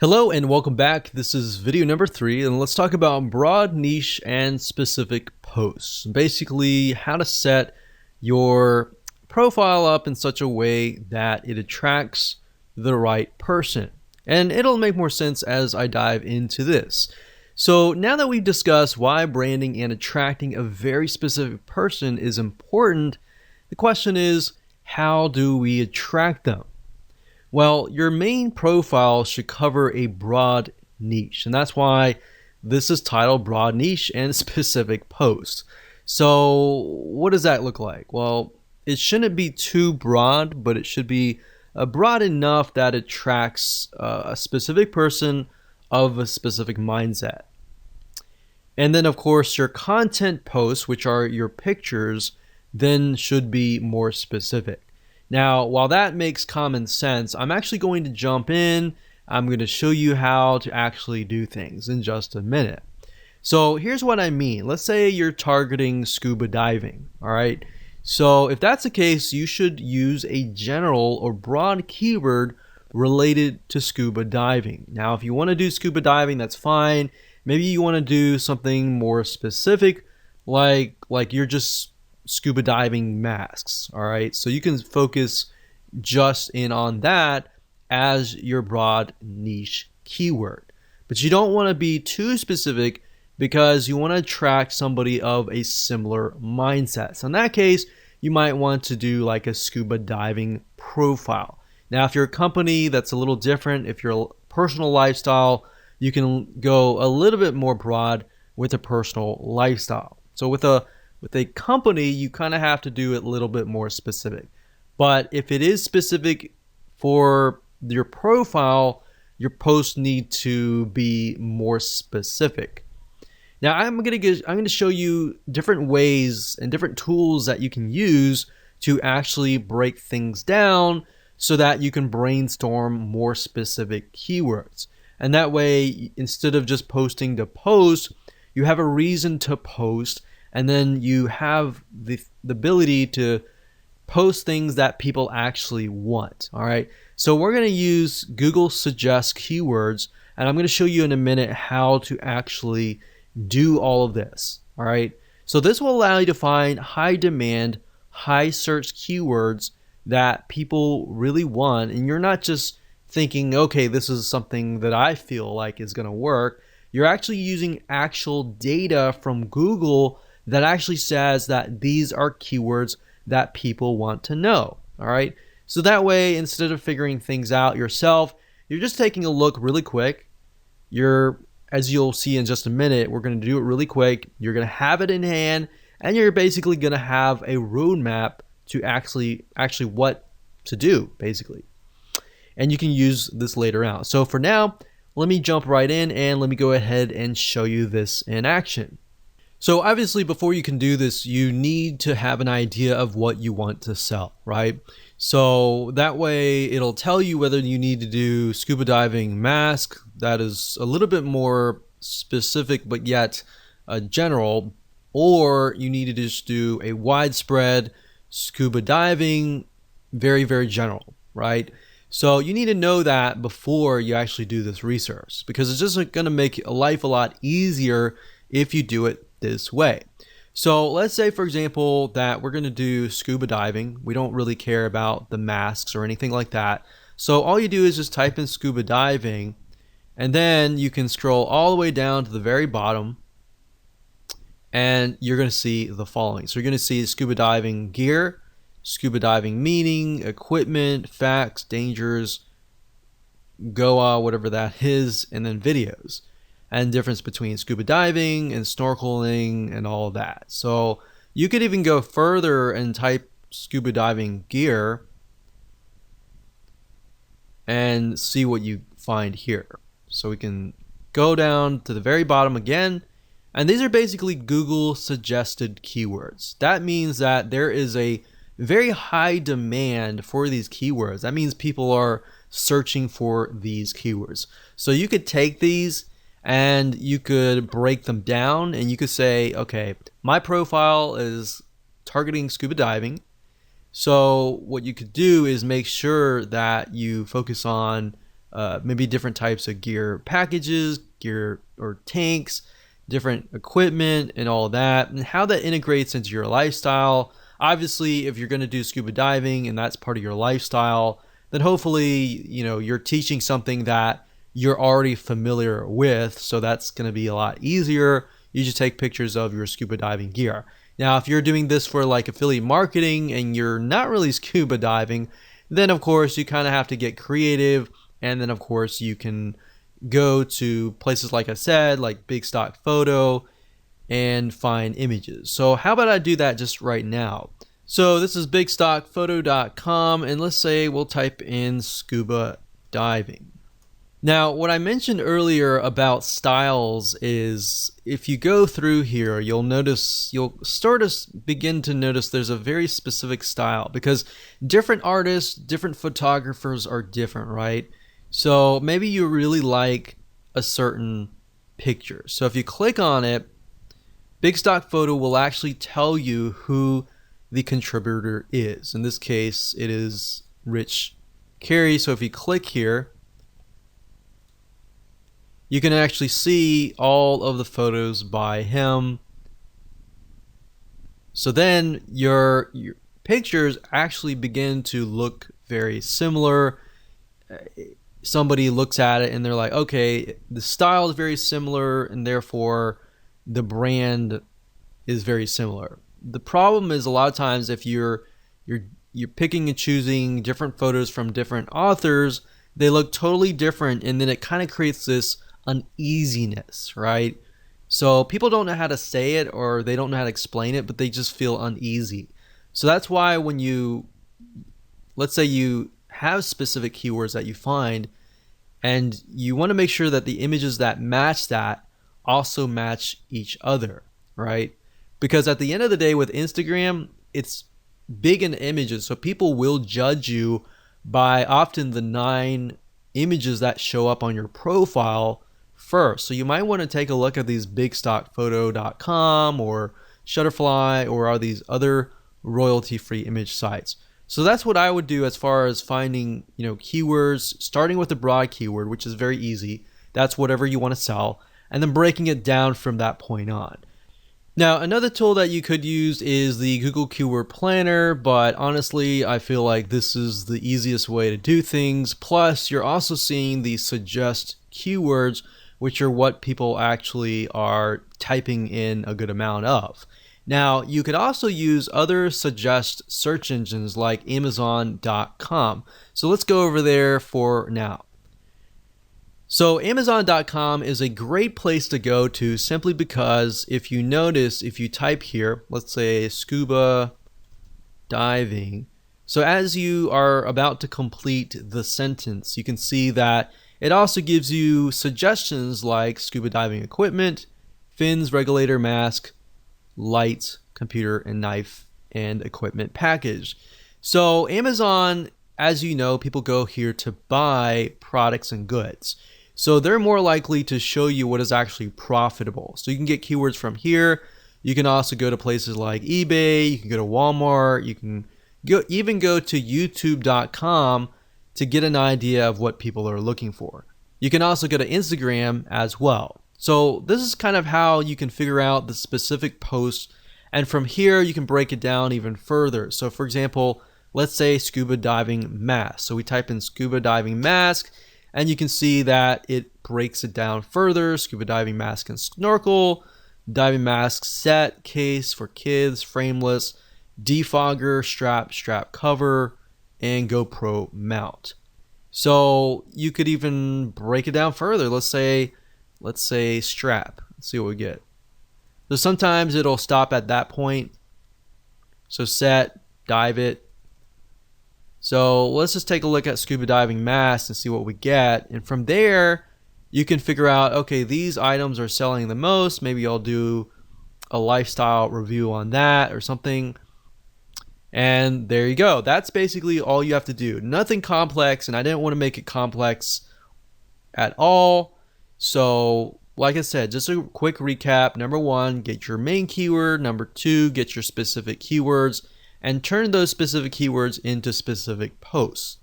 Hello and welcome back. This is video number 3 and let's talk about broad niche and specific posts. Basically how to set your profile up in such a way that it attracts the right person. And it'll make more sense as I dive into this. So now that we've discussed why branding and attracting a very specific person is important, the question is, how do we attract them? Well, your main profile should cover a broad niche, and that's why this is titled Broad Niche and Specific Post. So what does that look like? Well, it shouldn't be too broad, but it should be broad enough that it attracts a specific person of a specific mindset. And then, of course, your content posts, which are your pictures, then should be more specific. Now, while that makes common sense, I'm actually going to jump in. I'm going to show you how to actually do things in just a minute. So here's what I mean. Let's say you're targeting scuba diving, all right? So if that's the case, you should use a general or broad keyword related to scuba diving. Now, if you want to do scuba diving, that's fine. Maybe you want to do something more specific, like you're just scuba diving masks, all right? So you can focus just in on that as your broad niche keyword. But you don't want to be too specific because you want to attract somebody of a similar mindset. So in that case, you might want to do like a scuba diving profile. Now, if you're a company, that's a little different. If you're a personal lifestyle, you can go a little bit more broad with a personal lifestyle. So with a company, you kind of have to do it a little bit more specific. But if it is specific for your profile, your posts need to be more specific. Now, I'm going to show you different ways and different tools that you can use to actually break things down so that you can brainstorm more specific keywords. And that way, instead of just posting to post, you have a reason to post. And then you have the ability to post things that people actually want. All right. So we're going to use Google Suggest Keywords, and I'm going to show you in a minute how to actually do all of this. All right. So this will allow you to find high demand, high search keywords that people really want. And you're not just thinking, okay, this is something that I feel like is going to work. You're actually using actual data from Google that actually says that these are keywords that people want to know. All right. So that way, instead of figuring things out yourself, you're just taking a look really quick. As you'll see in just a minute, we're going to do it really quick. You're going to have it in hand, and you're basically going to have a roadmap to actually what to do, basically. And you can use this later on. So for now, let me jump right in and let me go ahead and show you this in action. So obviously, before you can do this, you need to have an idea of what you want to sell, right? So that way it'll tell you whether you need to do scuba diving mask that is a little bit more specific but yet general, or you need to just do a widespread scuba diving, very, very general, right? So you need to know that before you actually do this research, because it's just going to make life a lot easier if you do it this way. So let's say, for example, that we're going to do scuba diving. We don't really care about the masks or anything like that. So all you do is just type in scuba diving, and then you can scroll all the way down to the very bottom, and you're going to see the following. So you're going to see scuba diving gear, scuba diving meaning, equipment, facts, dangers, Goa, whatever that is, and then videos. And difference between scuba diving and snorkeling and all of that. So you could even go further and type scuba diving gear and see what you find here. So we can go down to the very bottom again, and these are basically Google suggested keywords. That means that there is a very high demand for these keywords. That means people are searching for these keywords. So you could take these and you could break them down, and you could say, okay, my profile is targeting scuba diving. So what you could do is make sure that you focus on maybe different types of gear packages, gear or tanks, different equipment and all that, and how that integrates into your lifestyle. Obviously, if you're going to do scuba diving and that's part of your lifestyle, then hopefully, you're teaching something that you're already familiar with. So that's going to be a lot easier. You just take pictures of your scuba diving gear. Now, if you're doing this for like affiliate marketing and you're not really scuba diving, then of course you kind of have to get creative. And then of course you can go to places like I said, like Big Stock Photo, and find images. So how about I do that just right now? So this is bigstockphoto.com, and let's say we'll type in scuba diving. Now, what I mentioned earlier about styles is if you go through here, you'll start to begin to notice there's a very specific style, because different artists, different photographers are different, right? So maybe you really like a certain picture. So if you click on it, Big Stock Photo will actually tell you who the contributor is. In this case, it is Rich Carey. So if you click here, you can actually see all of the photos by him. So then your pictures actually begin to look very similar. Somebody looks at it and they're like, okay, the style is very similar and therefore the brand is very similar. The problem is a lot of times if you're picking and choosing different photos from different authors, they look totally different, and then it kind of creates this uneasiness, right? So people don't know how to say it, or they don't know how to explain it, but they just feel uneasy. So that's why when let's say you have specific keywords that you find, and you want to make sure that the images that match that also match each other, right? Because at the end of the day with Instagram, it's big in images, so people will judge you by often the 9 images that show up on your profile first. So you might want to take a look at these bigstockphoto.com or Shutterfly or these other royalty-free image sites. So that's what I would do as far as finding, keywords, starting with the broad keyword, which is very easy. That's whatever you want to sell, and then breaking it down from that point on. Now, another tool that you could use is the Google Keyword Planner, but honestly, I feel like this is the easiest way to do things. Plus, you're also seeing the suggest keywords, which are what people actually are typing in a good amount of. Now, you could also use other suggest search engines like Amazon.com. So let's go over there for now. So Amazon.com is a great place to go to simply because if you notice, if you type here, let's say scuba diving. So as you are about to complete the sentence, you can see that it also gives you suggestions like scuba diving equipment, fins, regulator, mask, lights, computer, and knife and equipment package. So Amazon, as you know, people go here to buy products and goods. So they're more likely to show you what is actually profitable. So you can get keywords from here. You can also go to places like eBay. You can go to Walmart. You can even go to YouTube.com to get an idea of what people are looking for. You can also go to Instagram as well. So this is kind of how you can figure out the specific posts. And from here, you can break it down even further. So for example, let's say scuba diving mask. So we type in scuba diving mask, and you can see that it breaks it down further. Scuba diving mask and snorkel, diving mask set, case for kids, frameless, defogger, strap cover, and GoPro mount. So you could even break it down further. Let's say strap. Let's see what we get. So sometimes it'll stop at that point. So set, dive it. So let's just take a look at scuba diving mask and see what we get. And from there, you can figure out, okay, these items are selling the most. Maybe I'll do a lifestyle review on that or something. And there you go. That's basically all you have to do. Nothing complex, and I didn't want to make it complex at all. So like I said, just a quick recap. Number 1, get your main keyword. Number 2, get your specific keywords and turn those specific keywords into specific posts.